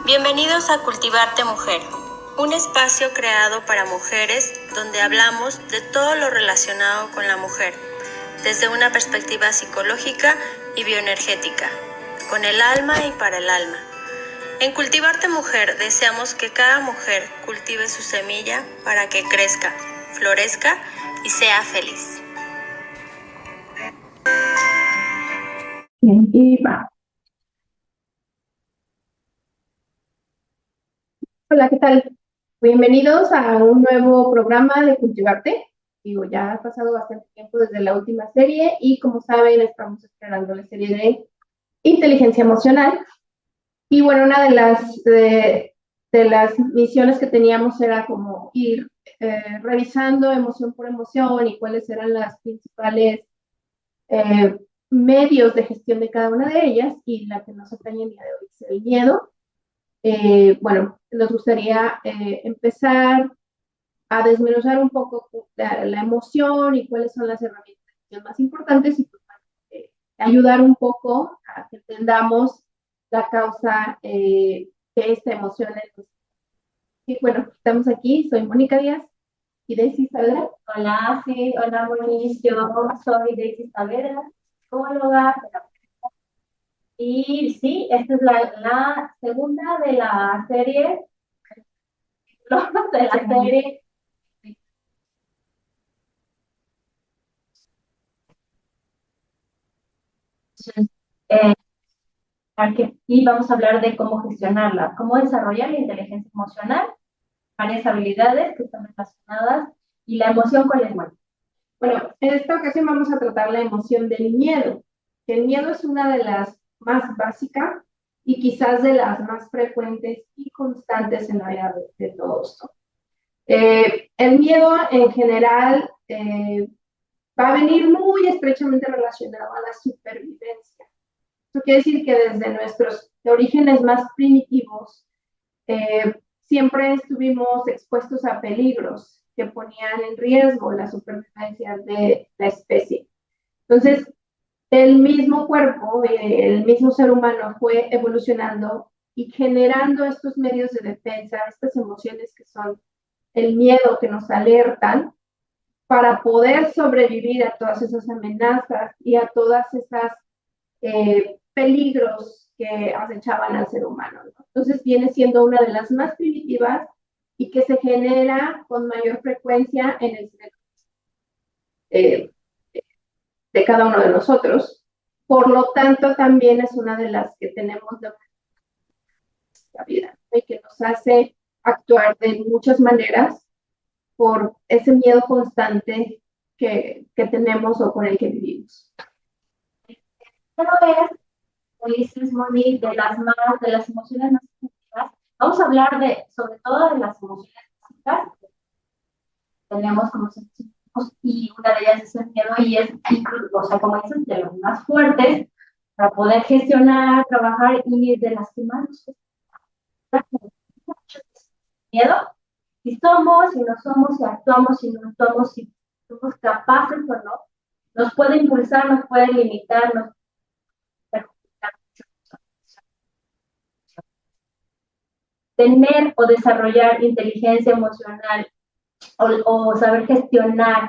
Bienvenidos a Cultivarte Mujer, un espacio creado para mujeres donde hablamos de todo lo relacionado con la mujer, desde una perspectiva psicológica y bioenergética, con el alma y para el alma. En Cultivarte Mujer deseamos que cada mujer cultive su semilla para que crezca, florezca y sea feliz. Y va. Hola, ¿qué tal? Bienvenidos a un nuevo programa de Cultivarte. Digo, ya ha pasado bastante tiempo desde la última serie y como saben, estamos esperando la serie de inteligencia emocional. Y bueno, una de las misiones que teníamos era como ir revisando emoción por emoción y cuáles eran las principales medios de gestión de cada una de ellas, y la que nos atañe el día de hoy es el miedo. Bueno, nos gustaría empezar a desmenuzar un poco la emoción y cuáles son las herramientas más importantes y pues, ayudar un poco a que entendamos la causa de esta emoción. Y bueno, estamos aquí, soy Mónica Díaz y Daisy Saavedra. Hola, sí, hola, Moniz. Yo soy Daisy Saavedra, psicóloga. Y sí, esta es la segunda de la serie, de la serie. Eh, y vamos a hablar de cómo gestionarla, cómo desarrollar la inteligencia emocional, varias habilidades que están relacionadas y la emoción con el mal. Bueno, en esta ocasión vamos a tratar la emoción del miedo. El miedo es una de las más básicas y quizás de las más frecuentes y constantes en la vida de todos, ¿no? El miedo en general va a venir muy estrechamente relacionado a la supervivencia. Eso quiere decir que desde nuestros orígenes más primitivos siempre estuvimos expuestos a peligros que ponían en riesgo la supervivencia de la especie. Entonces, el mismo cuerpo, el mismo ser humano fue evolucionando y generando estos medios de defensa, estas emociones que son el miedo, que nos alertan para poder sobrevivir a todas esas amenazas y a todas esas peligros que acechaban al ser humano, ¿no? Entonces viene siendo una de las más primitivas y que se genera con mayor frecuencia en el cerebro de cada uno de nosotros. Por lo tanto, también es una de las que tenemos de la vida, ¿no? Y que nos hace actuar de muchas maneras por ese miedo constante que tenemos o con el que vivimos. Pero es, como dices, Moni, de las emociones más positivas. Vamos a hablar sobre todo de las emociones básicas. Tenemos como sentimos, y una de ellas es el miedo, y es, o sea, como dices, de los más fuertes para poder gestionar, trabajar, y de las que más nos miedo, si somos, si no somos, si actuamos, si no actuamos, si somos capaces o no, nos puede impulsar, nos puede limitar, nos puede perjudicar. Tener o desarrollar inteligencia emocional o saber gestionar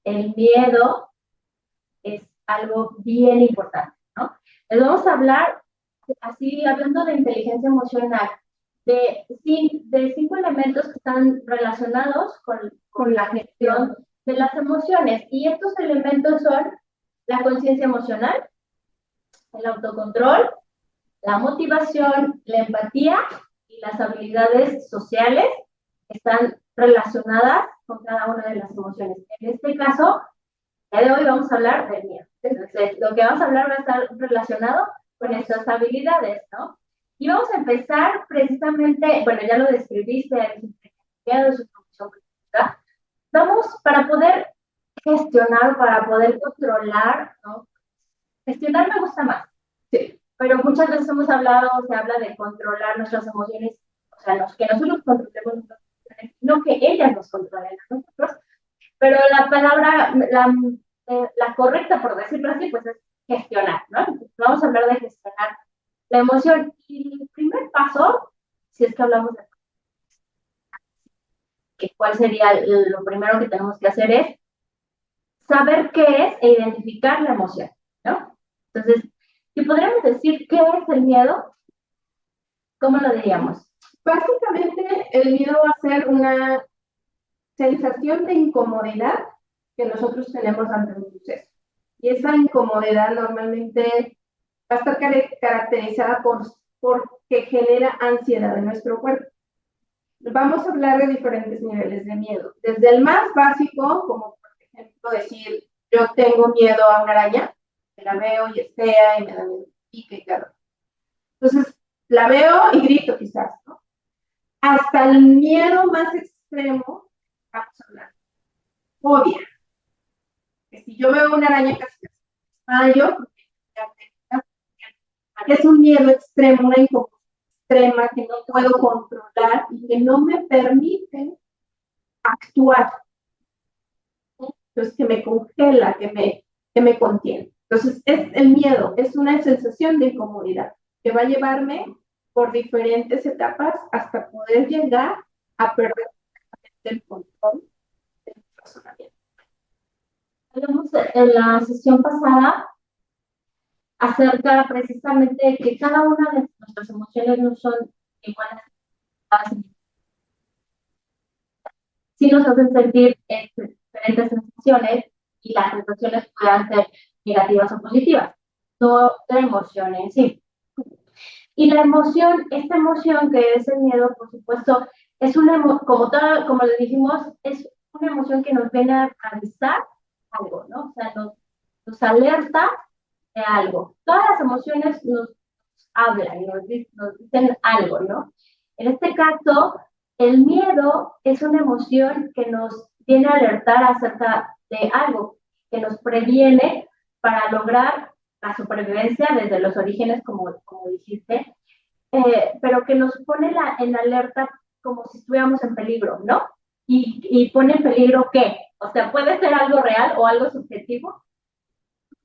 el miedo es algo bien importante, ¿no? Les vamos a hablar, así hablando de inteligencia emocional, de 5 elementos que están relacionados con la gestión de las emociones. Y estos elementos son la conciencia emocional, el autocontrol, la motivación, la empatía y las habilidades sociales están relacionadas con cada una de las emociones. En este caso, el día de hoy vamos a hablar del miedo. Entonces, lo que vamos a hablar va a estar relacionado con estas habilidades, ¿no? Y vamos a empezar precisamente, bueno, ya lo describiste, es su función principal. Vamos, para poder gestionar, para poder controlar, ¿no? Gestionar me gusta más, sí, pero muchas veces hemos hablado, se habla de controlar nuestras emociones, o sea, que nosotros controlemos nuestras emociones, no que ellas nos controlen a nosotros, pero la palabra, la correcta, por decirlo así, pues es gestionar, ¿no? Entonces, vamos a hablar de gestionar la emoción. Y el primer paso si es que hablamos de que cuál sería lo primero que tenemos que hacer es saber qué es e identificar la emoción, ¿no? Entonces, si podríamos decir qué es el miedo, ¿cómo lo diríamos? Básicamente, el miedo va a ser una sensación de incomodidad que nosotros tenemos ante un suceso. Y esa incomodidad normalmente va a estar caracterizada porque genera ansiedad en nuestro cuerpo. Vamos a hablar de diferentes niveles de miedo. Desde el más básico, como por ejemplo decir, yo tengo miedo a una araña, que la veo y es fea y me da miedo, pica y claro. Entonces, la veo y grito quizás, ¿no? Hasta el miedo más extremo, vamos a hablar. Fobia. Que si yo veo una araña casi desmayo, es un miedo extremo, una incomodidad extrema que no puedo controlar y que no me permite actuar. Entonces, que me congela, que me contiene. Entonces, es el miedo, es una sensación de incomodidad que va a llevarme por diferentes etapas hasta poder llegar a perder el control del razonamiento. Hablamos en la sesión pasada acerca precisamente de que cada una de nuestras emociones no son iguales. Sí nos hacen sentir diferentes sensaciones y las sensaciones puedan ser negativas o positivas, no la emoción en sí. Y la emoción, esta emoción que es el miedo, por supuesto, es una, como le dijimos, es una emoción que nos viene a avisar algo, ¿no? O sea, nos alerta de algo. Todas las emociones nos hablan, nos dicen algo, ¿no? En este caso, el miedo es una emoción que nos viene a alertar acerca de algo, que nos previene para lograr la supervivencia desde los orígenes, como dijiste, pero que nos pone en alerta como si estuviéramos en peligro, ¿no? Y pone en peligro ¿qué? O sea, puede ser algo real o algo subjetivo.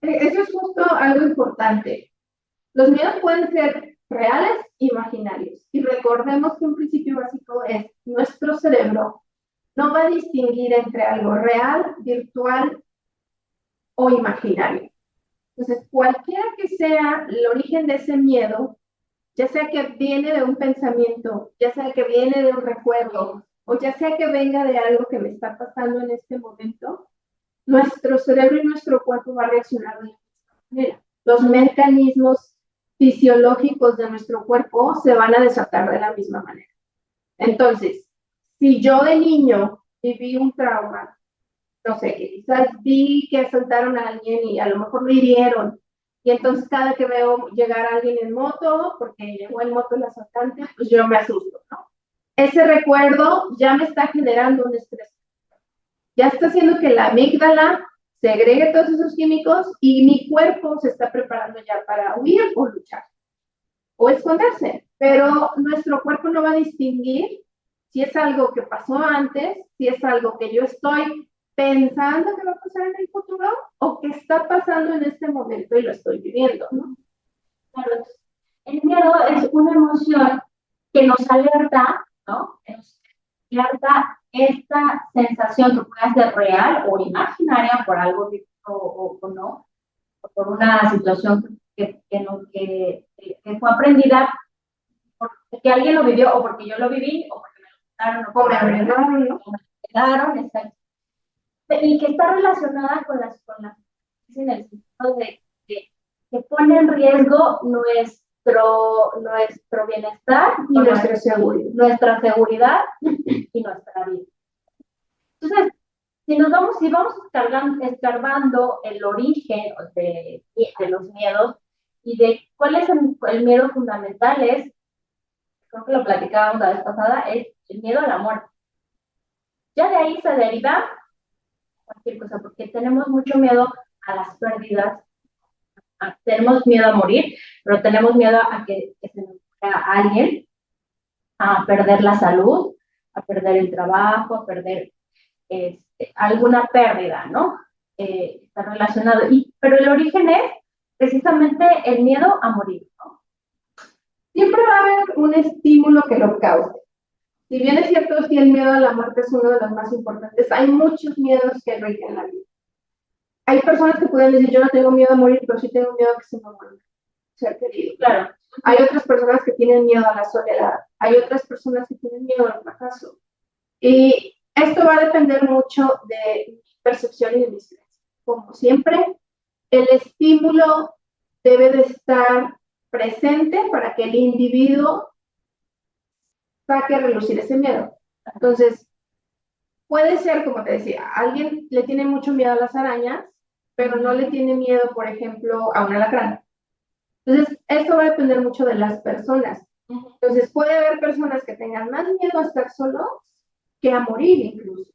Eso es justo algo importante. Los miedos pueden ser reales e imaginarios. Y recordemos que un principio básico es nuestro cerebro no va a distinguir entre algo real, virtual o imaginario. Entonces, cualquiera que sea el origen de ese miedo, ya sea que viene de un pensamiento, ya sea que viene de un recuerdo, o ya sea que venga de algo que me está pasando en este momento, nuestro cerebro y nuestro cuerpo va a reaccionar de la misma manera. Los mecanismos fisiológicos de nuestro cuerpo se van a desatar de la misma manera. Entonces, si yo de niño viví un trauma, no sé, que quizás vi que asaltaron a alguien y a lo mejor lo hirieron, y entonces cada que veo llegar a alguien en moto, porque llegó en moto el asaltante, pues yo me asusto, ¿no? Ese recuerdo ya me está generando un estrés. Ya está haciendo que la amígdala segregue todos esos químicos y mi cuerpo se está preparando ya para huir o luchar o esconderse. Pero nuestro cuerpo no va a distinguir si es algo que pasó antes, si es algo que yo estoy pensando que va a pasar en el futuro o que está pasando en este momento y lo estoy viviendo, ¿no? Claro, el miedo es una emoción que nos alerta, ¿no? Que nos alerta esta sensación que puede ser real o imaginaria por algo o no, o por una situación que fue aprendida porque alguien lo vivió o porque yo lo viví o porque me lo contaron o me agregaron, ¿no? Exacto. Y que está relacionada con las en el sentido de que pone en riesgo nuestro bienestar y nuestra seguridad y nuestra vida. Entonces, si vamos escarbando el origen de los miedos y de cuál es el miedo fundamental, creo que lo platicábamos la vez pasada, es el miedo a la muerte. Ya de ahí se deriva cualquier cosa, porque tenemos mucho miedo a las pérdidas, tenemos miedo a morir, pero tenemos miedo a que se nos muera alguien, a perder la salud, a perder el trabajo, a perder alguna pérdida, ¿no? Está relacionado. Pero el origen es precisamente el miedo a morir, ¿no? Siempre va a haber un estímulo que lo cause. Si bien es cierto que el miedo a la muerte es uno de los más importantes, hay muchos miedos que rigen la vida. Hay personas que pueden decir, yo no tengo miedo a morir, pero sí tengo miedo a que se me muera un ser querido. Claro. Hay otras personas que tienen miedo a la soledad. Hay otras personas que tienen miedo al fracaso. Y esto va a depender mucho de mi percepción y de mis creencias. Como siempre, el estímulo debe de estar presente para que el individuo saque a relucir ese miedo. Entonces, puede ser, como te decía, alguien le tiene mucho miedo a las arañas, pero no le tiene miedo, por ejemplo, a un alacrán. Entonces, esto va a depender mucho de las personas. Entonces, puede haber personas que tengan más miedo a estar solos que a morir incluso.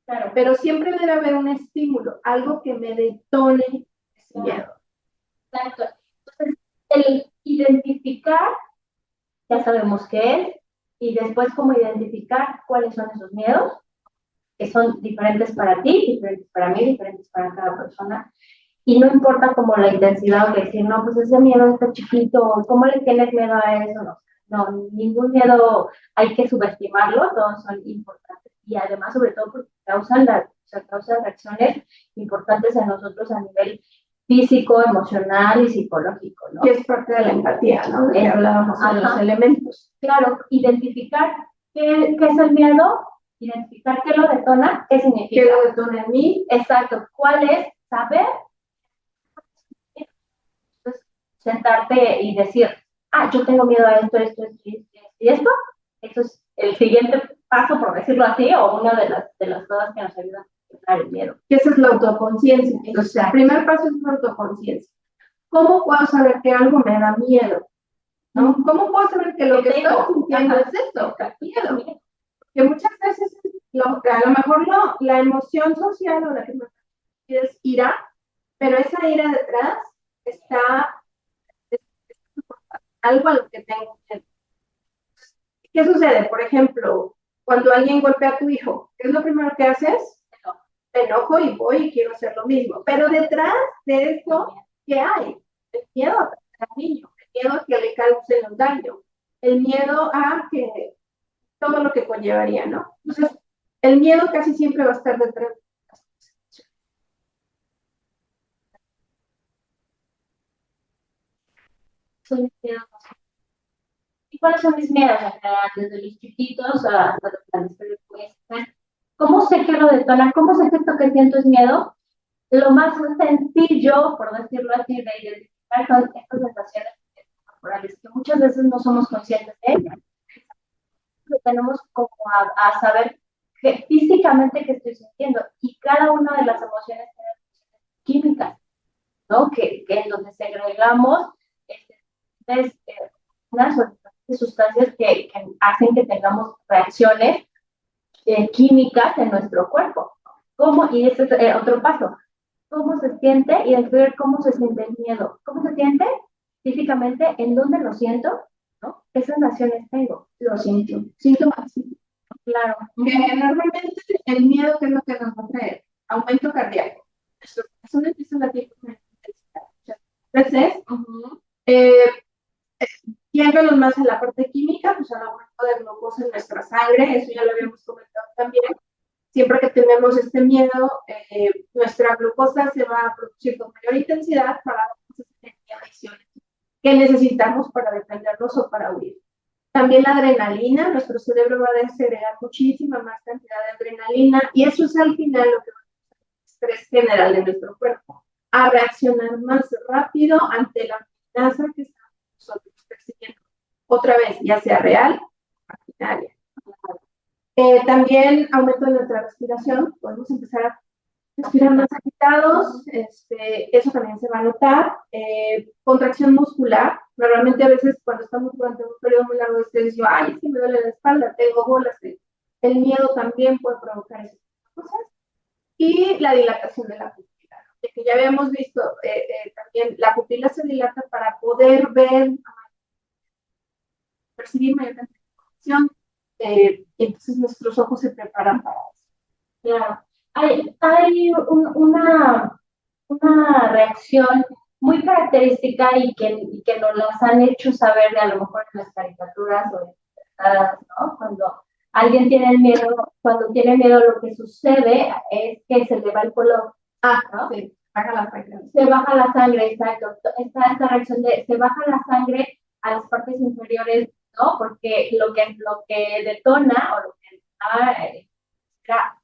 Claro, pero siempre debe haber un estímulo, algo que me detone ese miedo. Exacto. Entonces, el identificar, ya sabemos qué es, y después cómo identificar cuáles son esos miedos, que son diferentes para ti, diferentes para mí, diferentes para cada persona. Y no importa como la intensidad o decir, no, pues ese miedo está chiquito, ¿cómo le tienes miedo a eso? No, ningún miedo hay que subestimarlo, todos son importantes. Y además, sobre todo, porque causan reacciones importantes en nosotros a nivel físico, emocional y psicológico, ¿no? Y es parte de la empatía, ¿no? De que hablábamos de los elementos. Claro, identificar qué es el miedo, identificar qué lo detona, qué significa. ¿Qué lo detona en mí? Exacto, ¿cuál es? Saber. Entonces, sentarte y decir, yo tengo miedo a esto, y esto. Eso es el siguiente paso, por decirlo así, o una de las cosas que nos ayudan a quitar el miedo. Que esa es la autoconciencia. Entonces, el primer paso es la autoconciencia. ¿Cómo puedo saber que algo me da miedo? ¿No? ¿Cómo puedo saber que lo que estoy sintiendo es esto? Miedo. Que muchas veces, a lo mejor la emoción social o la que me es ira, pero esa ira detrás está algo a lo que tengo miedo. ¿Qué sucede? Por ejemplo, cuando alguien golpea a tu hijo, ¿qué es lo primero que haces? Me enojo y voy y quiero hacer lo mismo. Pero detrás de eso, ¿qué hay? El miedo a perder al niño, el miedo a que le cause un daño, el miedo a que todo lo que conllevaría, ¿no? Entonces, el miedo casi siempre va a estar detrás de las cosas. Son mis miedos. ¿Y cuáles son mis miedos? Desde los chiquitos hasta los grandes. ¿Cómo sé que lo detona? ¿Cómo sé que esto que siento es miedo? Lo más sencillo, por decirlo así, de identificar son estas sensaciones corporales que muchas veces no somos conscientes de ellas. Tenemos como a saber físicamente qué estoy sintiendo, y cada una de las emociones tiene químicas, ¿no? Que en donde segregamos unas sustancias que hacen que tengamos reacciones químicas en nuestro cuerpo. ¿Cómo? Y ese es otro paso. ¿Cómo se siente? Y descubrir cómo se siente el miedo. ¿Cómo se siente físicamente? ¿En dónde lo siento? ¿No? ¿Qué sensaciones tengo? Lo siento. Síntomas. Claro. Que normalmente el miedo, ¿qué es lo que nos va a traer? Aumento cardíaco. Eso empieza a latir con intensidad. Entonces, yéndonos más en la parte química, pues al aumento de glucosa en nuestra sangre, eso ya lo habíamos comentado también. Siempre que tenemos este miedo, nuestra glucosa se va a producir con mayor intensidad para darnos esas reacciones que necesitamos para defendernos o para huir. También la adrenalina, nuestro cerebro va a segregar muchísima más cantidad de adrenalina, y eso es al final lo que va a hacer el estrés general de nuestro cuerpo, a reaccionar más rápido ante la amenaza que estamos nosotros persiguiendo. Otra vez, ya sea real o imaginaria. También aumento de nuestra respiración, podemos empezar a respirar más agitados, eso también se va a notar. Contracción muscular, normalmente a veces cuando estamos durante un periodo muy largo de estrés, yo, es que me duele la espalda, tengo bolas. El miedo también puede provocar esas cosas. Y la dilatación de la pupila, ¿no? Que ya habíamos visto, también la pupila se dilata para poder ver, percibir mayor cantidad de información. Entonces nuestros ojos se preparan para eso. Claro. Hay una reacción muy característica y que nos las han hecho saber de a lo mejor en las caricaturas o ¿no? Cuando alguien tiene miedo, cuando tiene miedo lo que sucede es que se le va el color. ¿No? Sí, baja la sangre. Se baja la sangre, exacto. Esta reacción de se baja la sangre a las partes inferiores, ¿no? Porque lo que detona o lo que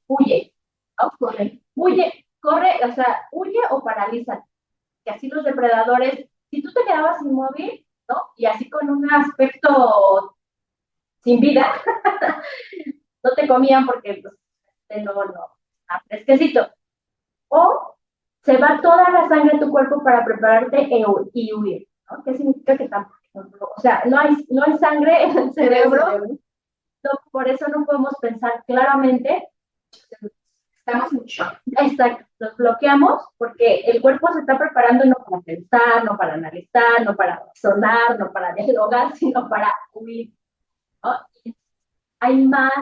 huye, ¿no? Corre, o sea, huye o paraliza. Que así los depredadores, si tú te quedabas inmóvil, ¿no? Y así con un aspecto sin vida, no te comían porque pues, no, fresquecito. O se va toda la sangre de tu cuerpo para prepararte y huir, ¿no? ¿Qué significa que tampoco? O sea, no hay sangre en el cerebro, no, por eso no podemos pensar claramente. Estamos en shock. Exacto, nos bloqueamos porque el cuerpo se está preparando no para pensar, no para analizar, no para razonar, no para dialogar, sino para huir, ¿no? Hay más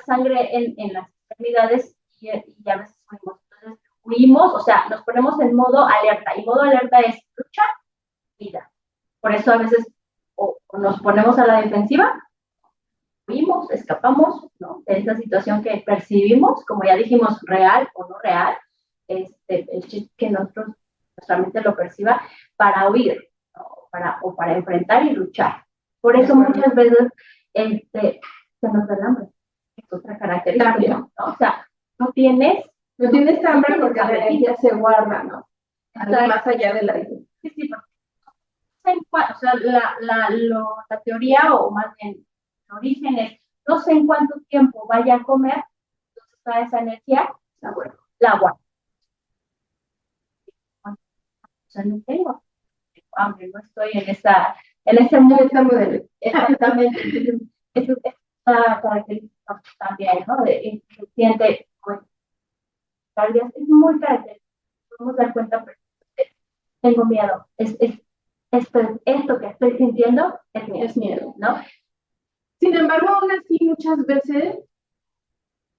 sangre en las extremidades y a veces huimos. Entonces, huimos, o sea, nos ponemos en modo alerta, y modo alerta es lucha, vida. Por eso a veces o nos ponemos a la defensiva, huimos, escapamos, ¿no? De esa situación que percibimos, como ya dijimos, real o no real, el chiste que nuestra mente lo perciba para huir, ¿no? para enfrentar y luchar. Por eso muchas veces se nos da el hambre, es otra característica, ¿no? O sea, no tienes hambre porque la energía se guarda, ¿no? Más allá de la digestión. Sí, o sea, la teoría, o más bien el origen es, no sé en cuánto tiempo vaya a comer, entonces toda esa energía la guardo. O sea, no tengo hambre, no estoy en ese modelo. Exactamente. Eso es una característica también, ¿no? El siente, es muy característico. Podemos dar cuenta, pero tengo miedo. Esto que estoy sintiendo es miedo, ¿no? Sin embargo, aún así, muchas veces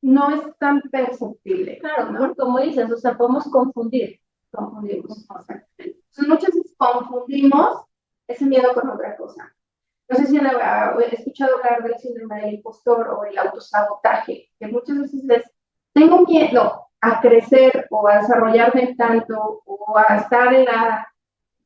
no es tan perceptible. Claro, ¿no? Como dices, o sea, podemos confundimos. Exactamente. Entonces, muchas veces confundimos ese miedo con otra cosa. No sé si han escuchado hablar del síndrome del impostor o el autosabotaje, que muchas veces tengo miedo a crecer o a desarrollarme tanto o a estar en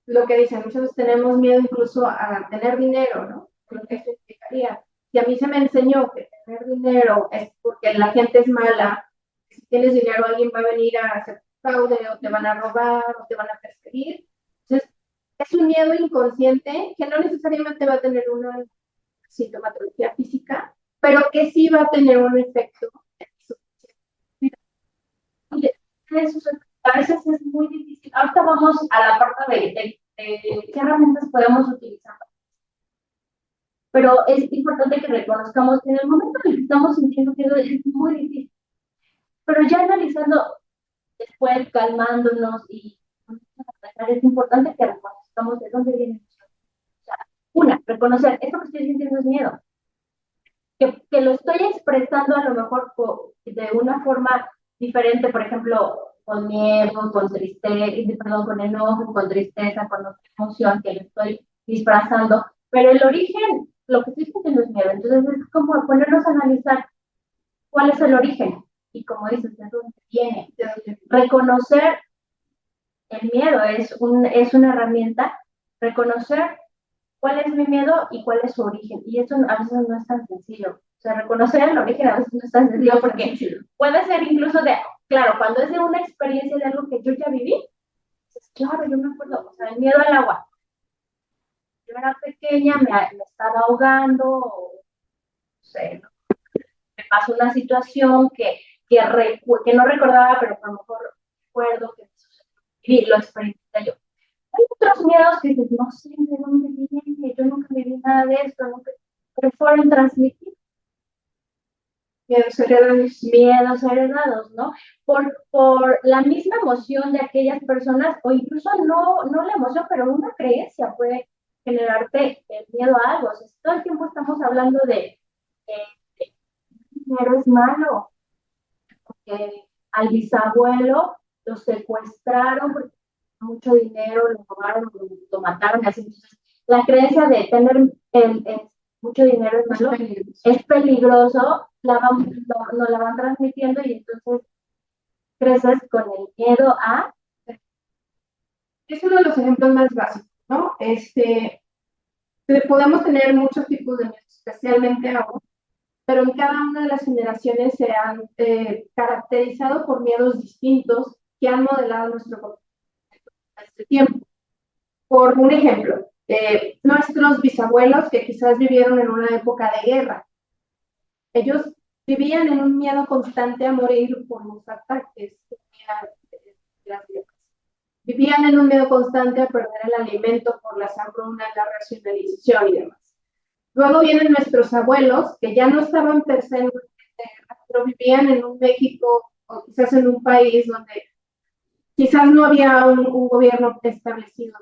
lo que dicen, muchas veces tenemos miedo incluso a tener dinero, ¿no? Lo que eso implicaría. Si a mí se me enseñó que tener dinero es porque la gente es mala, si tienes dinero alguien va a venir a hacer fraude o te van a robar o te van a perseguir. Entonces, es un miedo inconsciente que no necesariamente va a tener una sintomatología física, pero que sí va a tener un efecto en su vida. A veces es muy difícil. Ahorita vamos a la parte de qué herramientas podemos utilizar. Pero es importante que reconozcamos que en el momento en el que estamos sintiendo que es muy difícil. Pero ya analizando, después calmándonos y es importante que reconozcamos de dónde viene el miedo. O sea, reconocer, esto que estoy sintiendo es miedo. Que lo estoy expresando a lo mejor de una forma diferente, por ejemplo, con miedo, con tristeza, perdón, con enojo, con tristeza, con otra emoción que le estoy disfrazando, pero el origen, lo que estoy sintiendo es miedo. Entonces es como ponernos a analizar cuál es el origen y, como dices, de dónde viene. Reconocer el miedo es una herramienta, reconocer cuál es mi miedo y cuál es su origen. Y eso a veces no es tan sencillo. O sea, reconocer el origen a veces no es tan sencillo porque puede ser incluso claro, cuando es de una experiencia de algo que yo ya viví, pues claro, yo me acuerdo, o sea, el miedo al agua. Yo era pequeña, me estaba ahogando, o, no sé, ¿no? Me pasó una situación que no recordaba, pero a lo mejor recuerdo que lo experimenté yo. Hay otros miedos que dices, no sé de dónde viene, yo nunca viví nada de esto, pero fueron transmitidos. Miedos heredados, ¿no? Por la misma emoción de aquellas personas, o incluso no la emoción, pero una creencia puede generarte el miedo a algo. O sea, todo el tiempo estamos hablando de dinero es malo, porque al bisabuelo lo secuestraron, mucho dinero, lo robaron, lo mataron, así. Entonces, la creencia de tener mucho dinero es malo, es peligroso, nos la van transmitiendo y entonces creces con el miedo a... Es uno de los ejemplos más básicos, ¿no? Podemos tener muchos tipos de miedos, especialmente ahora, pero en cada una de las generaciones se han caracterizado por miedos distintos que han modelado nuestro comportamiento a este tiempo. Por un ejemplo, nuestros bisabuelos que quizás vivieron en una época de guerra, ellos vivían en un miedo constante a morir por los ataques que las guerras. Vivían en un miedo constante a perder el alimento por las hambrunas, la racionalización y demás. Luego vienen nuestros abuelos, que ya no estaban per se en una guerra, pero vivían en un México o quizás en un país donde quizás no había un gobierno establecido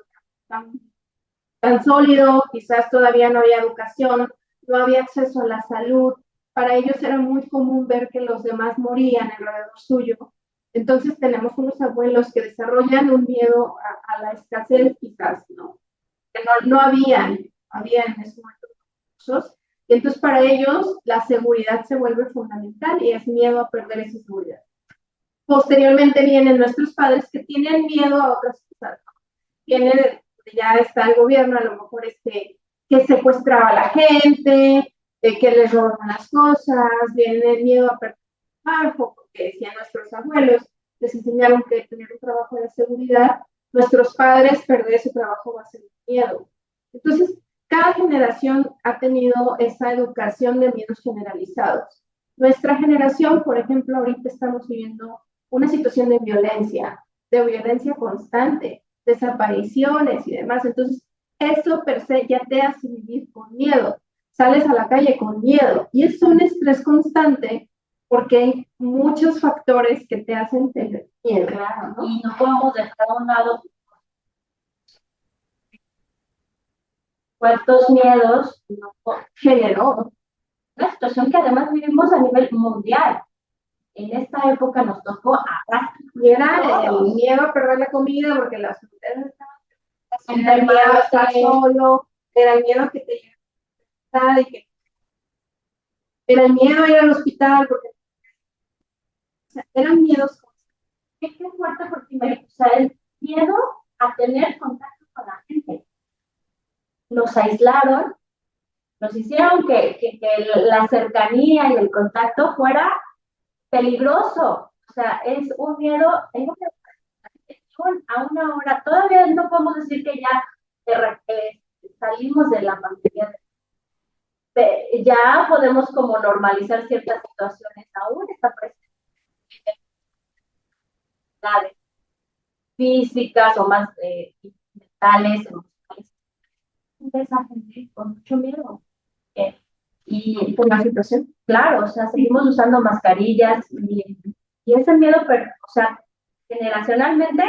tan sólido, quizás todavía no había educación, no había acceso a la salud. Para ellos era muy común ver que los demás morían alrededor suyo. Entonces tenemos unos abuelos que desarrollan un miedo a la escasez quizás, ¿no? Que no habían en ese momento recursos. Y entonces para ellos la seguridad se vuelve fundamental y es miedo a perder esa seguridad. Posteriormente vienen nuestros padres que tienen miedo a otras cosas. Ya está el gobierno, a lo mejor que secuestraba a la gente, que les roban las cosas, viene el miedo a perder el trabajo, porque decían nuestros abuelos, les enseñaron que tener un trabajo de seguridad, nuestros padres perder ese trabajo va a ser miedo. Entonces, cada generación ha tenido esa educación de miedos generalizados. Nuestra generación, por ejemplo, ahorita estamos viviendo una situación de violencia constante, desapariciones y demás. Entonces, eso per se ya te hace vivir con miedo. Sales a la calle con miedo y es un estrés constante porque hay muchos factores que te hacen tener miedo. Claro, ¿no? Y no podemos dejar a un lado cuántos miedos generó una situación que además vivimos a nivel mundial. En esta época nos tocó arrastrar. Y era el miedo a perder la comida porque las fronteras estaban, era el miedo a estar solo, era el miedo a que te llegara y que era el miedo a ir al hospital porque eran miedos. Qué fuerte porque el miedo a tener contacto con la gente. Nos aislaron, nos hicieron que la cercanía y el contacto fuera peligroso. O sea, es un miedo a una hora. Todavía no podemos decir que ya salimos de la pandemia. Ya podemos como normalizar ciertas situaciones. Aún está presente físicas o más mentales, emocionales. Esa gente con mucho miedo. Y por la situación. Claro, o sea, seguimos usando mascarillas y ese miedo, o sea, generacionalmente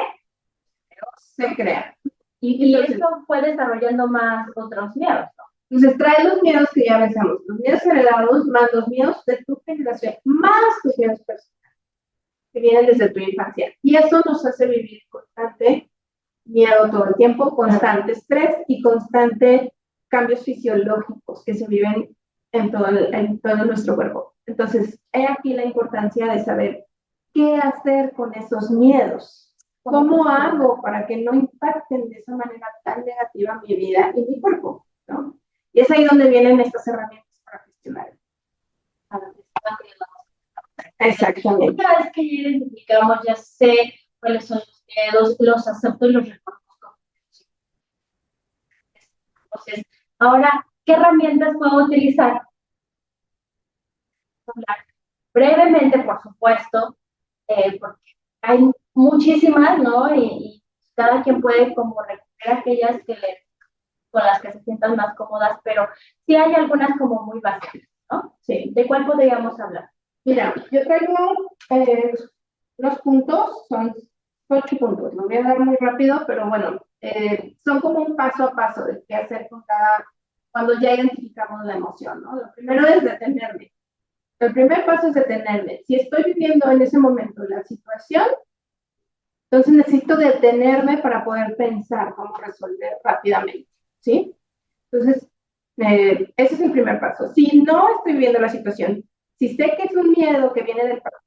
se crea. Y entonces, esto fue desarrollando más otros miedos, ¿no? Entonces trae los miedos que ya pensamos, los miedos heredados más los miedos de tu generación, más tus miedos personales, que vienen desde tu infancia. Y eso nos hace vivir constante miedo todo el tiempo, constante estrés y constante cambios fisiológicos que se viven en todo nuestro cuerpo. Entonces, hay aquí la importancia de saber qué hacer con esos miedos. ¿Cómo hago para que no impacten de esa manera tan negativa mi vida y mi cuerpo? ¿No? Y es ahí donde vienen estas herramientas para gestionar. Exactamente. Una vez que ya identificamos, ya sé cuáles son los miedos, los acepto y los reconozco. Entonces, ahora, ¿qué herramientas puedo utilizar? Hablar brevemente, por supuesto, porque hay muchísimas, ¿no? Y cada quien puede como recoger aquellas con las que se sientan más cómodas, pero sí hay algunas como muy básicas, ¿no? Sí. ¿De cuál podríamos hablar? Mira, yo tengo los puntos, son 8 puntos, lo voy a dar muy rápido, pero bueno, son como un paso a paso de qué hacer cuando ya identificamos la emoción, ¿no? Lo primero es detenerme. El primer paso es detenerme. Si estoy viviendo en ese momento la situación, Entonces necesito detenerme para poder pensar cómo resolver rápidamente, ¿sí? Entonces, ese es el primer paso. Si no estoy viendo la situación, si sé que es un miedo que viene del pasado,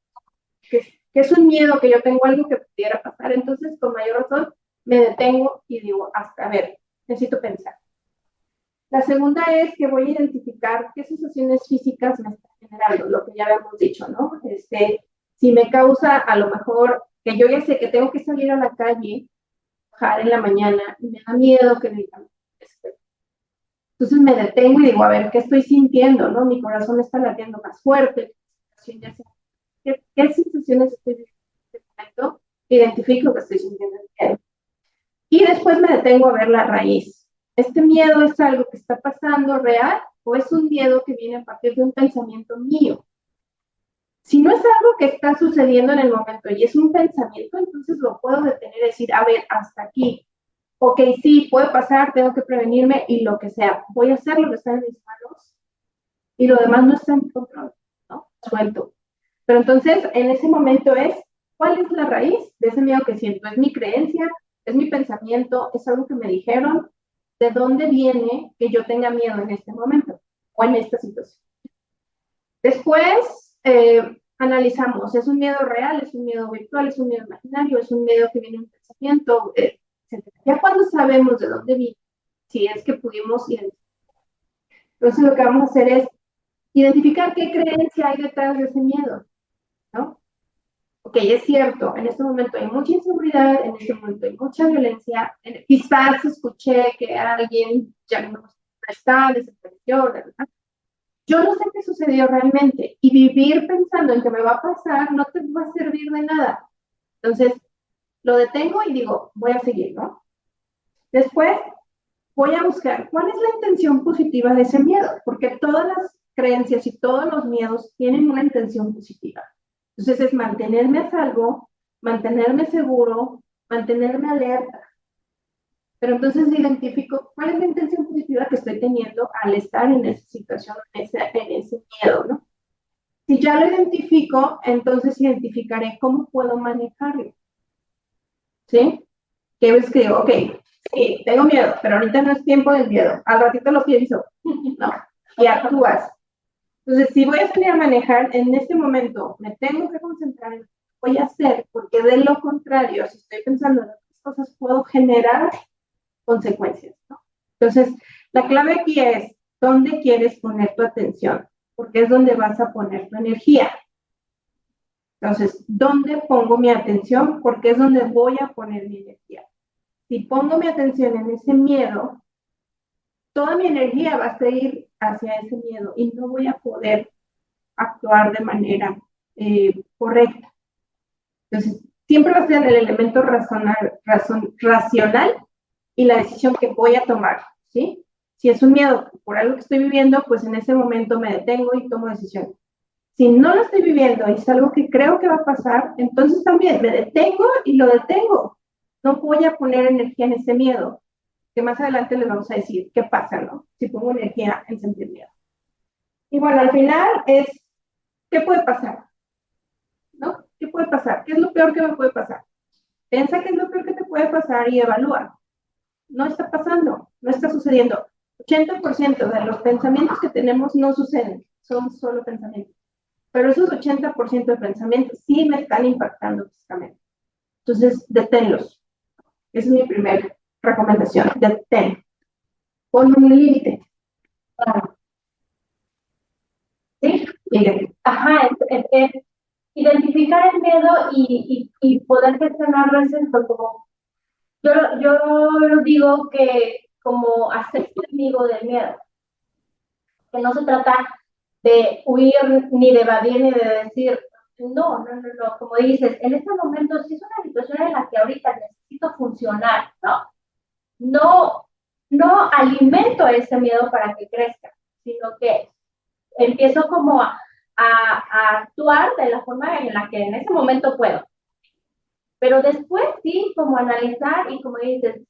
que es un miedo que yo tengo algo que pudiera pasar, entonces con mayor razón me detengo y digo, hasta a ver, necesito pensar. La segunda es que voy a identificar qué sensaciones físicas me están generando, lo que ya habíamos dicho, ¿no? Si me causa a lo mejor que yo ya sé que tengo que salir a la calle, bajar en la mañana y me da miedo que me digan, entonces me detengo y digo, a ver, ¿qué estoy sintiendo? ¿No? Mi corazón está latiendo más fuerte. ¿Qué sensaciones estoy viviendo? Identifico que estoy sintiendo el miedo. Y después me detengo a ver la raíz. ¿Este miedo es algo que está pasando real o es un miedo que viene a partir de un pensamiento mío? Si no es algo que está sucediendo en el momento y es un pensamiento, entonces lo puedo detener y decir, a ver, hasta aquí. Ok, sí, puede pasar, tengo que prevenirme y lo que sea. Voy a hacer lo que está en mis manos y lo demás no está en mi control, ¿no? Suelto. Pero entonces, en ese momento ¿cuál es la raíz de ese miedo que siento? ¿Es mi creencia? ¿Es mi pensamiento? ¿Es algo que me dijeron? ¿De dónde viene que yo tenga miedo en este momento o en esta situación? Después, analizamos, ¿es un miedo real? ¿Es un miedo virtual? ¿Es un miedo imaginario? ¿Es un miedo que viene de un pensamiento? Ya cuando sabemos de dónde viene, si es que pudimos identificar. Entonces lo que vamos a hacer es identificar qué creencia hay detrás de ese miedo, ¿no? Ok, es cierto, en este momento hay mucha inseguridad, en este momento hay mucha violencia, quizás escuché que alguien ya no está, desapareció, ¿verdad? Yo no sé qué sucedió realmente y vivir pensando en que me va a pasar no te va a servir de nada. Entonces, lo detengo y digo, voy a seguir, ¿no? Después, voy a buscar cuál es la intención positiva de ese miedo, porque todas las creencias y todos los miedos tienen una intención positiva. Entonces es mantenerme a salvo, mantenerme seguro, mantenerme alerta. Pero entonces identifico cuál es la intención positiva que estoy teniendo al estar en esa situación, en ese miedo, ¿no? Si ya lo identifico, entonces identificaré cómo puedo manejarlo. ¿Sí? Que escribo, ok, sí, tengo miedo, pero ahorita no es tiempo del miedo. Al ratito lo pienso, ¿no? Y actúas. Entonces, si voy a salir a manejar, en este momento me tengo que concentrar en lo que voy a hacer, porque de lo contrario, si estoy pensando en otras cosas, puedo generar consecuencias, ¿no? Entonces, la clave aquí es, ¿dónde quieres poner tu atención? Porque es donde vas a poner tu energía. Entonces, ¿dónde pongo mi atención? Porque es donde voy a poner mi energía. Si pongo mi atención en ese miedo, toda mi energía va a seguir hacia ese miedo y no voy a poder actuar de manera correcta. Entonces, siempre va a ser el elemento racional y la decisión que voy a tomar, ¿sí? Si es un miedo por algo que estoy viviendo, pues en ese momento me detengo y tomo decisión. Si no lo estoy viviendo y es algo que creo que va a pasar, entonces también me detengo y lo detengo. No voy a poner energía en ese miedo, que más adelante les vamos a decir qué pasa, ¿no? Si pongo energía en sentir miedo. Y bueno, al final ¿qué puede pasar? ¿No? ¿Qué puede pasar? ¿Qué es lo peor que me puede pasar? Piensa qué es lo peor que te puede pasar y evalúa. No está pasando, no está sucediendo. 80% de los pensamientos que tenemos no suceden, son solo pensamientos. Pero esos 80% de pensamientos sí me están impactando físicamente. Entonces, deténlos. Esa es mi primera recomendación. Detén. Pon un límite. Claro. Sí, ajá, identificar el miedo y poder gestionarlo es esto, como yo lo digo que como hacerse amigo del miedo, que no se trata de huir ni de evadir ni de decir, no, como dices, en este momento sí es una situación en la que ahorita necesito funcionar, ¿no? No alimento ese miedo para que crezca, sino que empiezo como a actuar de la forma en la que en ese momento puedo. Pero después sí, como analizar y como dices,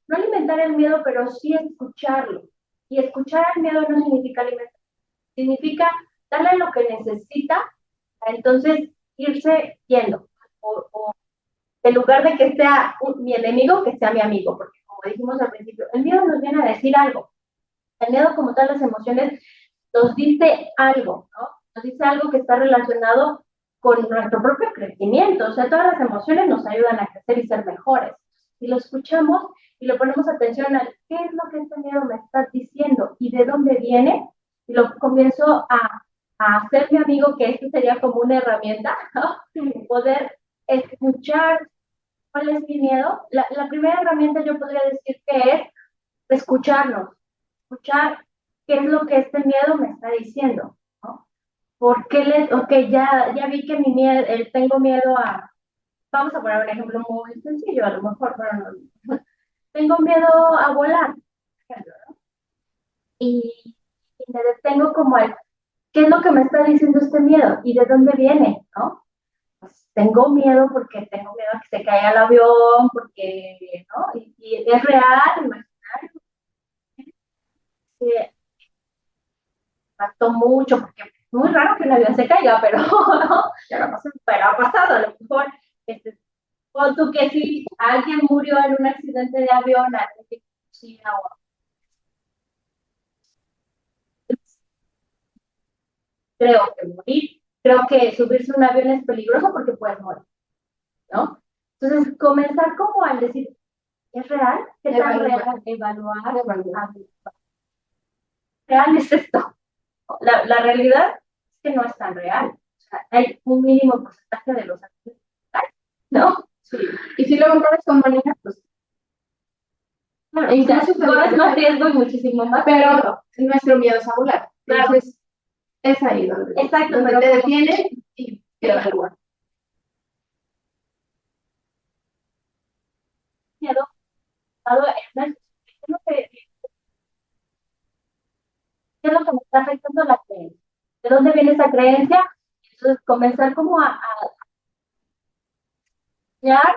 no alimentar el miedo, pero sí escucharlo. Y escuchar el miedo no significa alimentar, significa darle lo que necesita, entonces irse yendo o en lugar de que sea mi enemigo, que sea mi amigo, porque como dijimos al principio, el miedo nos viene a decir algo. El miedo, como tal, las emociones, nos dice algo, ¿no? Nos dice algo que está relacionado con nuestro propio crecimiento. O sea, todas las emociones nos ayudan a crecer y ser mejores. Si lo escuchamos y le ponemos atención a qué es lo que este miedo me está diciendo y de dónde viene, y lo comienzo a hacer mi amigo, que esto sería como una herramienta, ¿no? Poder escuchar cuál es mi miedo. La primera herramienta yo podría decir que es escucharnos, escuchar qué es lo que este miedo me está diciendo, ¿no? ¿Por qué ya vi que mi miedo, tengo miedo a, vamos a poner un ejemplo muy sencillo, a lo mejor, pero no, tengo miedo a volar, por ejemplo, ¿no? Y me detengo como el, ¿qué es lo que me está diciendo este miedo? ¿Y de dónde viene? ¿No? Pues tengo miedo porque tengo miedo a que se caiga el avión, porque, ¿no? Y es real, imaginario, que impactó mucho, porque es muy raro que un avión se caiga, pero, ¿no? Ya no pasó, pero ha pasado, a lo mejor, pon tú que si alguien murió en un accidente de avión, alguien que cocina o creo que morir, creo que subirse a un avión es peligroso porque puedes morir, ¿no? Entonces, comenzar como al decir, ¿es real? ¿Qué tan real? Evaluar. ¿Real es esto? La realidad es que no es tan real. O sea, hay un mínimo porcentaje de los accidentes, ¿no? Sí. Y si lo comparas con Mónica, pues claro, incluso corres más riesgo y muchísimo más. Pero nuestro miedo es a volar. Entonces, es ahí donde, exacto, donde pero te detienes y te vas a volar. Miedo, ¿qué es lo que me está afectando la creencia? ¿De dónde viene esa creencia? Entonces, comenzar como a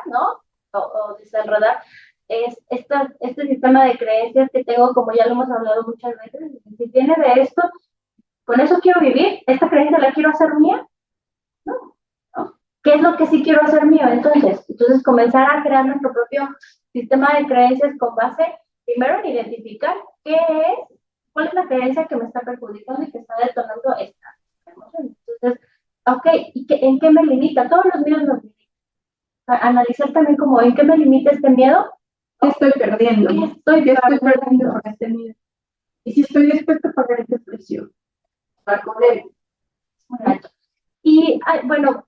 ¿no? O desenredar este sistema de creencias que tengo, como ya lo hemos hablado muchas veces, si viene de esto, con eso quiero vivir, esta creencia la quiero hacer mía, ¿no? ¿No? ¿Qué es lo que sí quiero hacer mío? Entonces comenzar a crear nuestro propio sistema de creencias con base, primero en identificar qué es, cuál es la creencia que me está perjudicando y que está detonando esta emoción. Entonces, ok, ¿y en qué me limita? Todos los miedos nos limitan. Analizar también como en qué me limita este miedo. ¿Qué estoy perdiendo? ¿Qué estoy perdiendo por este miedo? Y si estoy dispuesto a pagar ese precio para poder. Y bueno,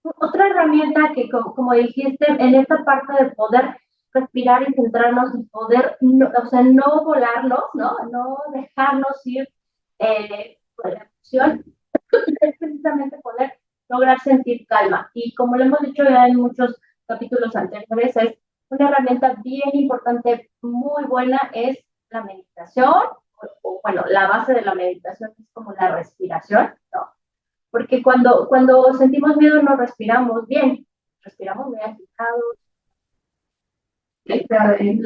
otra herramienta que como dijiste, en esta parte de poder respirar y centrarnos y poder, no, o sea, no volarnos, no dejarnos ir por la emoción, es precisamente poder lograr sentir calma. Y como lo hemos dicho ya en muchos capítulos anteriores, es una herramienta bien importante, muy buena, es la meditación, bueno, la base de la meditación es como la respiración, ¿no? Porque cuando sentimos miedo no respiramos bien, respiramos muy agitados, la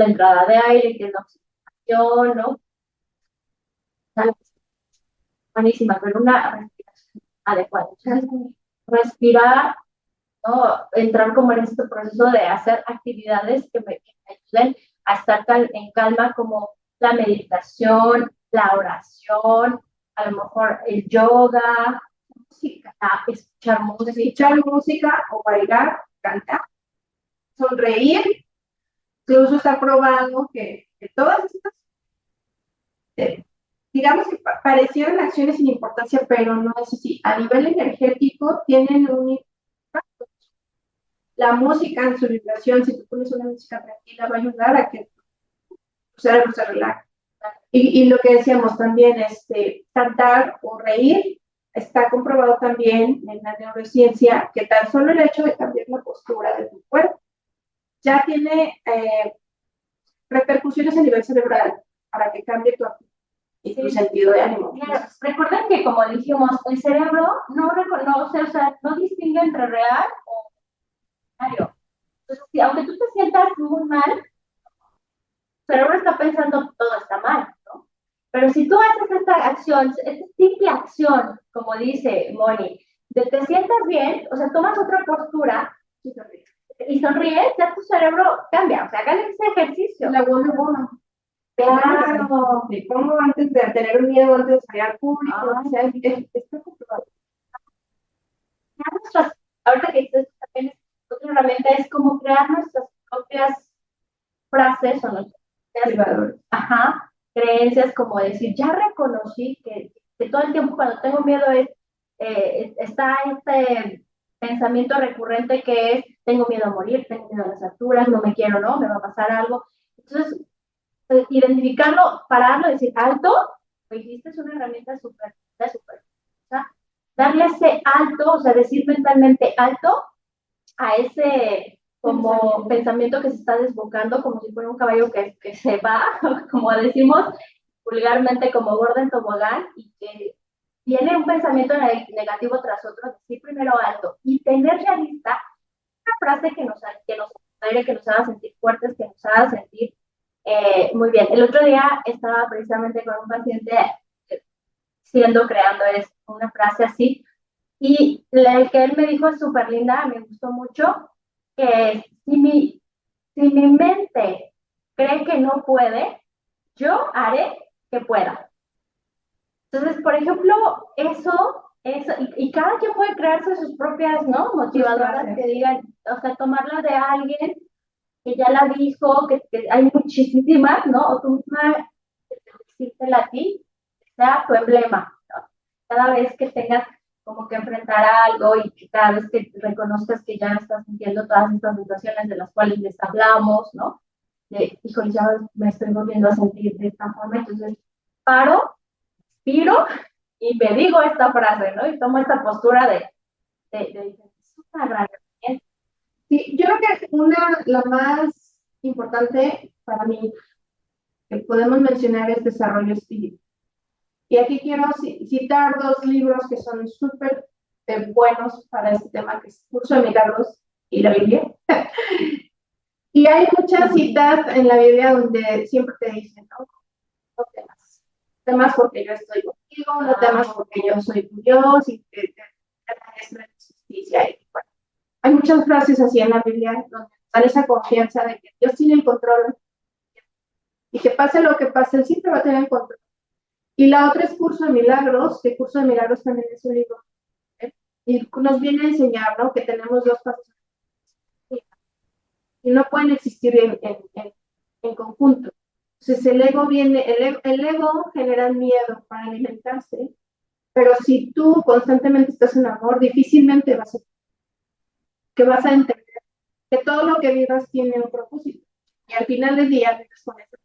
entrada de aire, que es la oxigenación, ¿no? Buenísima, pero una respiración adecuada. Entonces, respirar, ¿no? Entrar como en este proceso de hacer actividades que me ayuden a estar en calma, como la meditación, la oración, a lo mejor el yoga, música, escuchar música o bailar, cantar, sonreír. Incluso está probado que todas estas, digamos que parecieran acciones sin importancia, pero no es así. A nivel energético tienen un impacto. La música en su vibración, si tú pones una música tranquila, va a ayudar a que tu cerebro se relaje. Y lo que decíamos también, cantar o reír, está comprobado también en la neurociencia que tan solo el hecho de cambiar la postura de tu cuerpo ya tiene repercusiones a nivel cerebral para que cambie y tu sentido de ánimo. Claro. Recuerden que, como dijimos, el cerebro no reconoce, o sea, no distingue entre real o imaginario. Entonces, aunque tú te sientas muy mal, tu cerebro está pensando todo está mal, ¿no? Pero si tú haces esta acción, esta simple acción, como dice Moni, de te sientas bien, o sea, tomas otra postura, y sonríes, ya tu cerebro cambia. O sea, hagan ese ejercicio. La voz de bono. Claro. Me pongo antes de tener un miedo, antes de salir al público, o sea, está comprobado. Ahorita que dices, también otra herramienta es como crear nuestras propias frases o nuestras creencias, como decir, ya reconocí que todo el tiempo cuando tengo miedo está este pensamiento recurrente que es, tengo miedo a morir, tengo miedo a las alturas, no me quiero, ¿no? Me va a pasar algo. Entonces, identificarlo, pararlo, decir, alto, lo hiciste, es una herramienta súper, darle ese alto, o sea, decir mentalmente alto a ese como pensamiento que se está desbocando, como si fuera un caballo que se va, como decimos vulgarmente, como gorda en tobogán, y que viene un pensamiento negativo tras otro, decir primero alto, y tener realista una frase que nos aire, que nos haga sentir fuertes, que nos haga sentir muy bien. El otro día estaba precisamente con un paciente creando una frase así, y la que él me dijo es súper linda, me gustó mucho, que si mi mente cree que no puede, yo haré que pueda. Entonces, por ejemplo, eso y cada quien puede crearse sus propias, ¿no? Motivadoras que digan, o sea, tomarlas de alguien que ya la dijo, que hay muchísimas, ¿no? O tú misma decírtela a ti, que sea tu emblema, ¿no? Cada vez que tengas como que enfrentar algo y que cada vez que reconozcas que ya estás sintiendo todas estas situaciones de las cuales les hablamos, ¿no? Híjole, ya me estoy volviendo a sentir de esta forma, entonces paro, respiro y me digo esta frase, ¿no? Y tomo esta postura de es una gran herramienta. Sí, yo creo que la más importante para mí que podemos mencionar es desarrollo espiritual. Y aquí quiero citar dos libros que son súper buenos para este tema, que es Curso de Milagros y la Biblia. Y hay muchas citas en la Biblia donde siempre te dicen, no temas. No temas porque yo estoy contigo, no temas porque yo soy tu Dios y te la justicia. Y, bueno, hay muchas frases así en la Biblia donde dan esa confianza de que Dios tiene el control y que pase lo que pase, Él siempre va a tener el control. Y la otra es Curso de Milagros, que Curso de Milagros también es un libro. Y nos viene a enseñar, ¿no? Que tenemos dos pasos. Y no pueden existir en conjunto. Entonces el ego el ego genera miedo para alimentarse, pero si tú constantemente estás en amor, difícilmente vas a entender que todo lo que vivas tiene un propósito. Y al final del día vives con eso.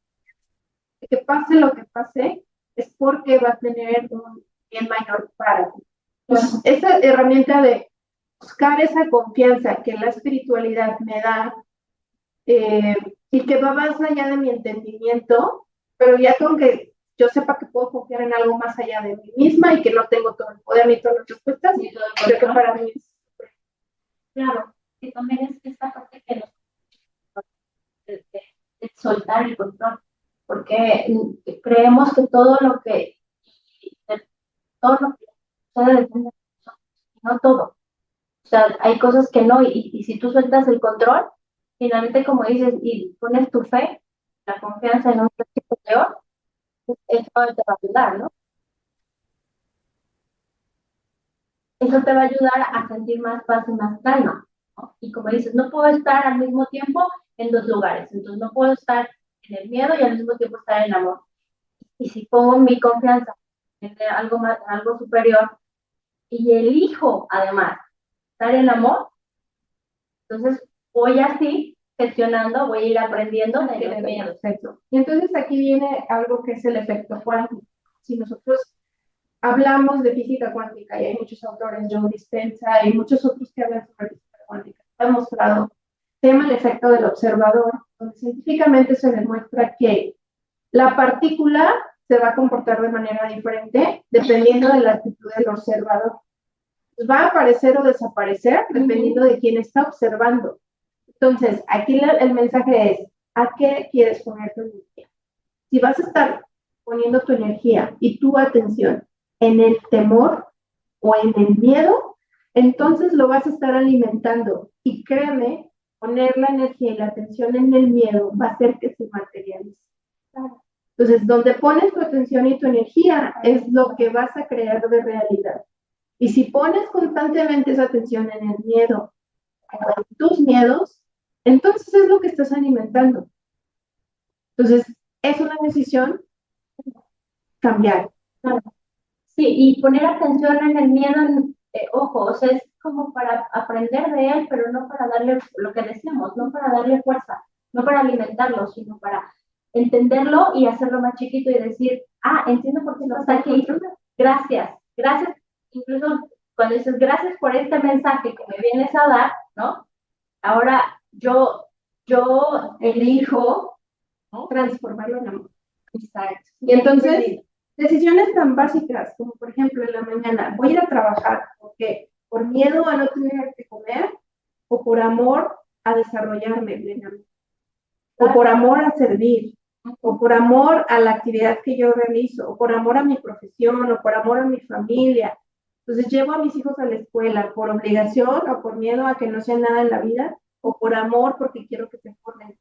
Que pase lo que pase, es porque va a tener un bien mayor para ti. Entonces, esa herramienta de buscar esa confianza que la espiritualidad me da y que va más allá de mi entendimiento, pero ya con que yo sepa que puedo confiar en algo más allá de mí misma y que no tengo todo el poder ni todas las respuestas, y creo que para mí es... Claro, y también es esta parte que nos de soltar el control, porque creemos que todo lo que sucede depende de nosotros, no todo. O sea, hay cosas que no, y si tú sueltas el control, finalmente, como dices, y pones tu fe, la confianza en un ser superior, eso te va a ayudar, ¿no? Eso te va a ayudar a sentir más paz y más calma, ¿no? Y como dices, no puedo estar al mismo tiempo en dos lugares, entonces no puedo estar en el miedo y al mismo tiempo estar en el amor. Y si pongo mi confianza en algo superior y elijo, además, estar en amor, entonces voy así gestionando, voy a ir aprendiendo de los miedos. Y entonces aquí viene algo que es el efecto cuántico. Si nosotros hablamos de física cuántica, y hay muchos autores, Joe Dispenza y muchos otros que hablan sobre física cuántica, ha demostrado, se llama el efecto del observador, donde científicamente se demuestra que la partícula se va a comportar de manera diferente dependiendo de la actitud del observador. Pues va a aparecer o desaparecer dependiendo de quién está observando. Entonces, aquí el mensaje es, ¿a qué quieres poner tu energía? Si vas a estar poniendo tu energía y tu atención en el temor o en el miedo, entonces lo vas a estar alimentando. Y créeme poner la energía y la atención en el miedo va a hacer que se materialice. Entonces, donde pones tu atención y tu energía es lo que vas a crear de realidad. Y si pones constantemente esa atención en el miedo, en tus miedos, entonces es lo que estás alimentando. Entonces, es una decisión cambiar. Sí, y poner atención en el miedo, ojo, o sea, es como para aprender de él, pero no para darle lo que decíamos, no para darle fuerza, no para alimentarlo, sino para entenderlo y hacerlo más chiquito y decir, entiendo por qué estás aquí, gracias, incluso cuando dices gracias por este mensaje que me vienes a dar, ¿no? Ahora yo elijo, ¿no? Transformarlo en amor. Exacto. Y entonces, decisiones tan básicas como, por ejemplo, en la mañana, voy a ir a trabajar, porque por miedo a no tener que comer, o por amor a desarrollarme plenamente, o por amor a servir, o por amor a la actividad que yo realizo, o por amor a mi profesión, o por amor a mi familia. Entonces, llevo a mis hijos a la escuela por obligación o por miedo a que no sea nada en la vida, o por amor porque quiero que se formen.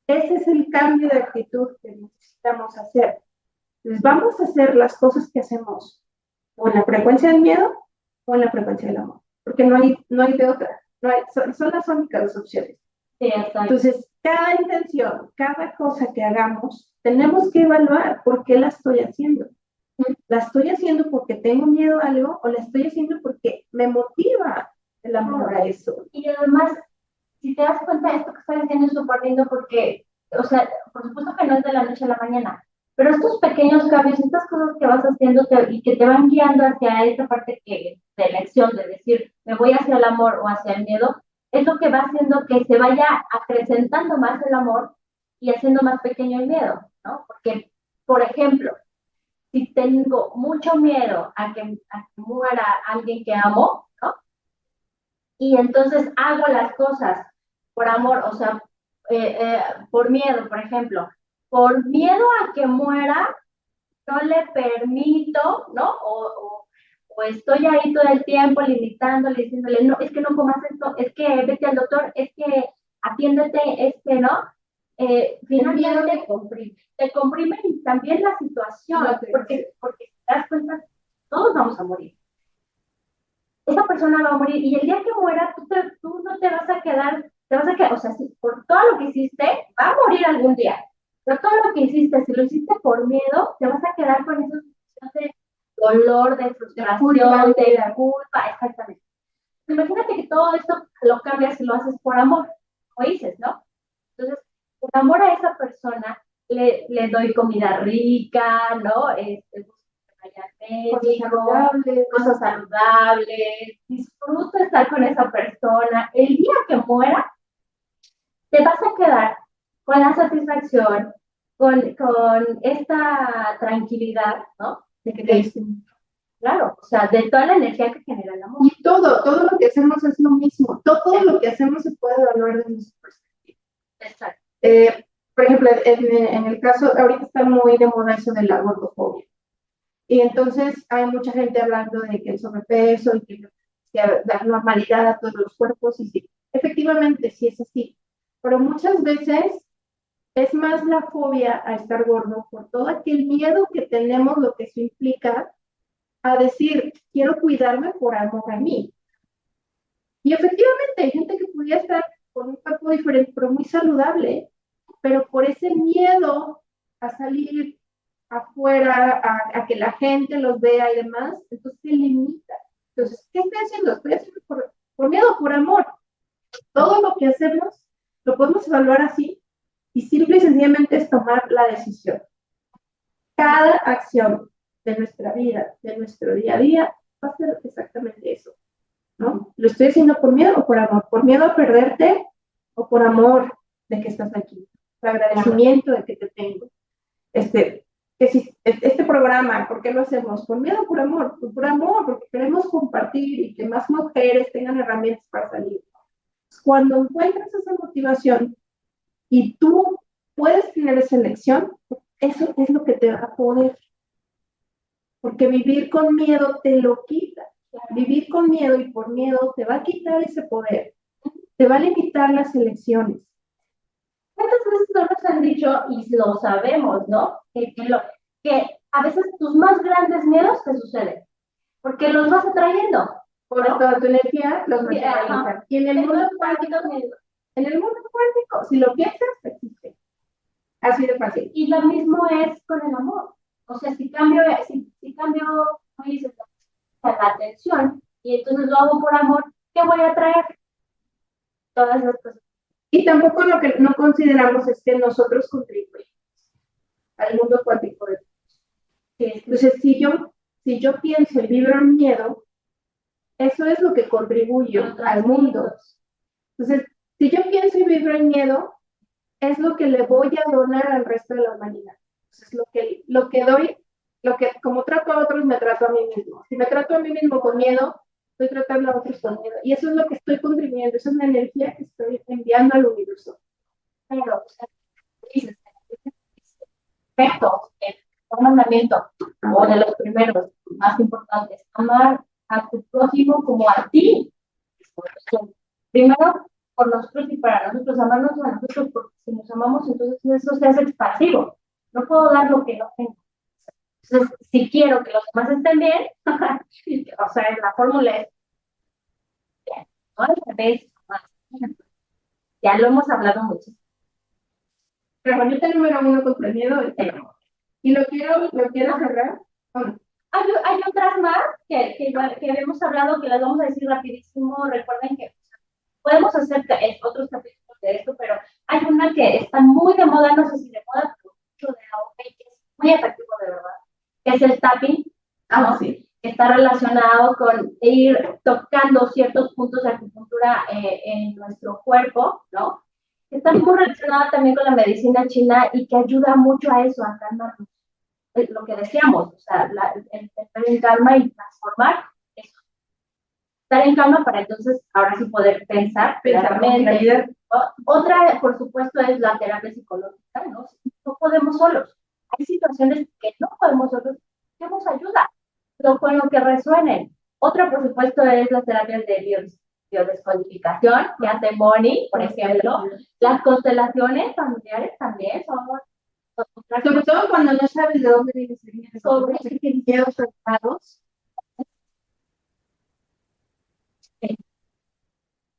Ese es el cambio de actitud que necesitamos hacer. Entonces, vamos a hacer las cosas que hacemos o en la frecuencia del miedo o en la frecuencia del amor, porque no hay de otra, son las únicas dos opciones. Sí, exacto. Entonces, cada intención, cada cosa que hagamos, tenemos que evaluar por qué la estoy haciendo. ¿La estoy haciendo porque tengo miedo a algo o la estoy haciendo porque me motiva el amor a eso? Y además, si te das cuenta, esto que estás diciendo es súper lindo porque, o sea, por supuesto que no es de la noche a la mañana, pero estos pequeños cambios, estas cosas que vas haciendo y que te van guiando hacia esta parte de elección, de decir, me voy hacia el amor o hacia el miedo, es lo que va haciendo que se vaya acrecentando más el amor y haciendo más pequeño el miedo, ¿no? Porque, por ejemplo, si tengo mucho miedo a que muera alguien que amo, ¿no? Y entonces hago las cosas por amor, o sea, por miedo, por ejemplo, por miedo a que muera, no le permito, ¿no? O estoy ahí todo el tiempo limitándole, diciéndole, no, es que no comas esto, es que vete al doctor, es que atiéndete, es que no. Finalmente te comprime y también la situación, porque si te das cuenta, todos vamos a morir. Esa persona va a morir y el día que muera, tú no te vas a quedar, o sea, si por todo lo que hiciste, va a morir algún día, pero todo lo que hiciste, si lo hiciste por miedo, te vas a quedar con esa sensación de dolor, de frustración, de culpa, exactamente. Imagínate que todo esto lo cambias y lo haces por amor, como dices, ¿no? Entonces, por amor a esa persona, le doy comida rica, ¿no? Cosas saludables, disfruto estar con esa persona. El día que muera, te vas a quedar con la satisfacción, con esta tranquilidad, ¿no? De que claro, o sea, de toda la energía que genera el amor. Y todo lo que hacemos es lo mismo. Todo lo que hacemos se puede evaluar desde nuestra perspectiva. Exacto. Por ejemplo, en el caso, ahorita está muy de moda eso de la gordofobia. Y entonces hay mucha gente hablando de que el sobrepeso y que dar normalidad a todos los cuerpos. Y sí, efectivamente, sí es así. Pero muchas veces es más la fobia a estar gordo por todo aquel miedo que tenemos, lo que eso implica, a decir, quiero cuidarme por amor a mí. Y efectivamente hay gente que podría estar con un cuerpo diferente, pero muy saludable, pero por ese miedo a salir afuera, a que la gente los vea y demás, entonces se limita. Entonces, ¿qué estoy haciendo? Estoy haciendo por miedo, por amor. Todo lo que hacemos lo podemos evaluar así y simple y sencillamente es tomar la decisión. Cada acción de nuestra vida, de nuestro día a día, va a ser exactamente eso, ¿no? ¿Lo estoy haciendo por miedo o por amor? ¿Por miedo a perderte o por amor de que estás aquí? Por agradecimiento de que te tengo. Que si este programa, ¿por qué lo hacemos? ¿Por miedo o por amor? Por amor, porque queremos compartir y que más mujeres tengan herramientas para salir. Cuando encuentras esa motivación y tú puedes tener esa elección, eso es lo que te va a poder. Porque vivir con miedo te lo quita. Vivir con miedo y por miedo te va a quitar ese poder. te va a limitar las elecciones. ¿Cuántas veces no nos han dicho, y lo sabemos, ¿no? Que a veces tus más grandes miedos te suceden, porque los vas atrayendo. Por toda tu energía los Sí, materializas. Y en el mundo cuántico, si lo piensas, existe. Así de fácil. Y lo mismo es con el amor. O sea, si cambio, como dices, la atención, y entonces lo hago por amor, ¿qué voy a traer? Todas las cosas. Y tampoco lo que no consideramos es que nosotros contribuimos al mundo cuántico. Entonces, si yo pienso y vibro en miedo, eso es lo que contribuyo al mundo. Entonces, si yo pienso y vibro en miedo, es lo que le voy a donar al resto de la humanidad. Entonces, lo que doy, como trato a otros, me trato a mí mismo. Si me trato a mí mismo con miedo, estoy tratando a otros con miedo. Y eso es lo que estoy contribuyendo, esa es la energía que estoy enviando al universo. Pero, o sea, dices, perfecto, un mandamiento, o de los primeros más importantes, amar a tu prójimo como a ti. Primero, por nosotros y para nosotros, amarnos a nosotros, porque si nos amamos, entonces eso se hace expansivo. No puedo dar lo que no tengo. Entonces, si quiero que los demás estén bien, o sea, la fórmula es bien, no al revés, más. Ya lo hemos hablado mucho. Pero bonita número 1 contra el miedo es el amor. Y lo quiero cerrar. Hay otras más que habíamos hablado, que las vamos a decir rapidísimo. Recuerden que podemos hacer otros capítulos de esto, pero hay una que está muy de moda, no sé si de moda, pero mucho de auge, que es muy efectivo de verdad, que es el tapping. Sí. Que está relacionado con ir tocando ciertos puntos de acupuntura en nuestro cuerpo, ¿no? Está muy relacionada también con la medicina china y que ayuda mucho a eso, a calmarnos. Lo que decíamos, o sea, el estar en calma y transformar eso. Estar en calma para entonces ahora sí poder pensar claramente. Otra, por supuesto, es la terapia psicológica, ¿no? No podemos solos. Hay situaciones que no podemos solos, tenemos ayuda, lo con lo que resuenen. Otra, por supuesto, es las terapias de biodescodificación, que hace Moni, por ejemplo. Las constelaciones familiares también son sobre todo cuando no sabes de dónde viene ese miedo, sobre miedos tratados.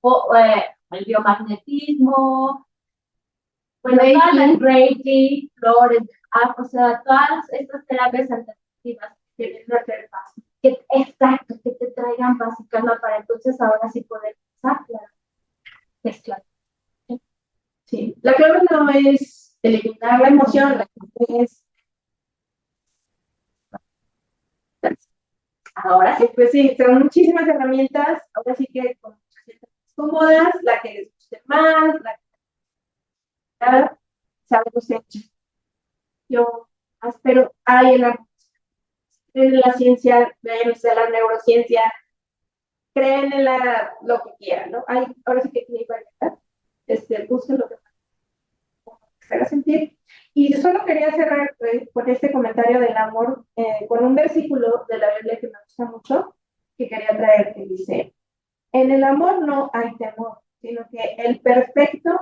O el biomagnetismo, bueno, el Reiki, flores, o sea, todas estas terapias alternativas que tienen que hacer paz. Exacto, que te traigan paz y calma para entonces ahora sí poder pensar la gestión. Sí, la clave no es eliminar la emoción, la clave es. Ahora sí, pues sí, son muchísimas herramientas, ahora sí que con cómodas, la que les guste más, la que sabemos hecho. Yo espero, hay en la ciencia, en la neurociencia, creen en lo que quieran, ¿no? Ahora sí que hay variedad, busquen lo que se haga sentir. Y solo quería cerrar con este comentario del amor, con un versículo de la Biblia que me gusta mucho, que quería traer, que dice, en el amor no hay temor, sino que el perfecto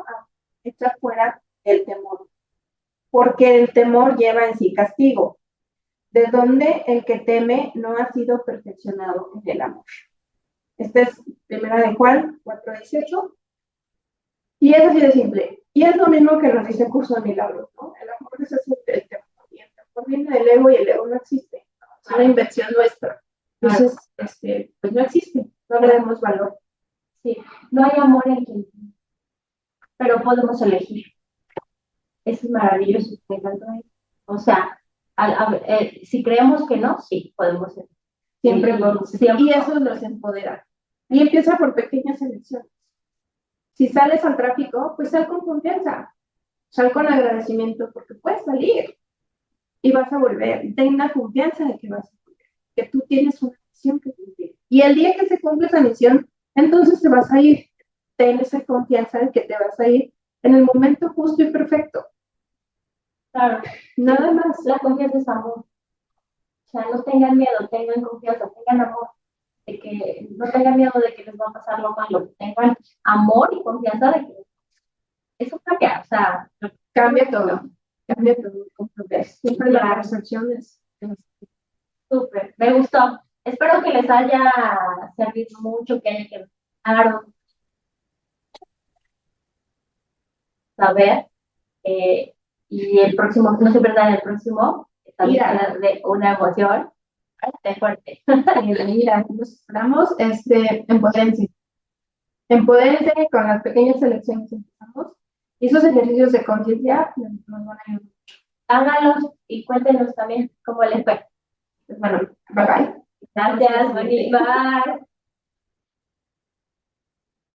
echa fuera el temor, porque el temor lleva en sí castigo, de donde el que teme no ha sido perfeccionado en el amor. Esta es primera de Juan 4:18, y es así de simple. Y es lo mismo que nos dice el curso de milagros, ¿no? El amor es así el temor, y el temor viene del ego y el ego no existe, ¿no? Es una invención nuestra. Entonces, pues no existe, no le demos valor. Sí, no hay amor en quien, pero podemos elegir. Eso es maravilloso. O sea, si creemos que no, sí, podemos elegir. Siempre podemos elegir. Y eso nos empodera. Y empieza por pequeñas elecciones. Si sales al tráfico, pues sal con confianza, sal con agradecimiento, porque puedes salir y vas a volver. Y ten la confianza de que vas a volver, que tú tienes una misión que cumplir. Y el día que se cumple esa misión, entonces te vas a ir. Ten esa confianza de que te vas a ir en el momento justo y perfecto. Claro, nada más. La confianza es amor. O sea, no tengan miedo, tengan confianza, tengan amor. de que no tengan miedo de que les va a pasar lo malo, tengan amor y confianza de que eso cambia, o sea, Cambia todo, cambia todo. Siempre la Claro. percepción es súper, me gustó. Espero que les haya servido mucho, que haya quedado claro, saber. Y el próximo, no se pierdan el próximo, también Mira. será de una emoción fuerte. Mira, nos esperamos, empodérense. Empodérense con las pequeñas selecciones que empezamos. Y esos ejercicios de conciencia nos van a ayudar. Háganlos y cuéntenos también cómo les fue. Pues bueno, bye bye. Gracias, bye.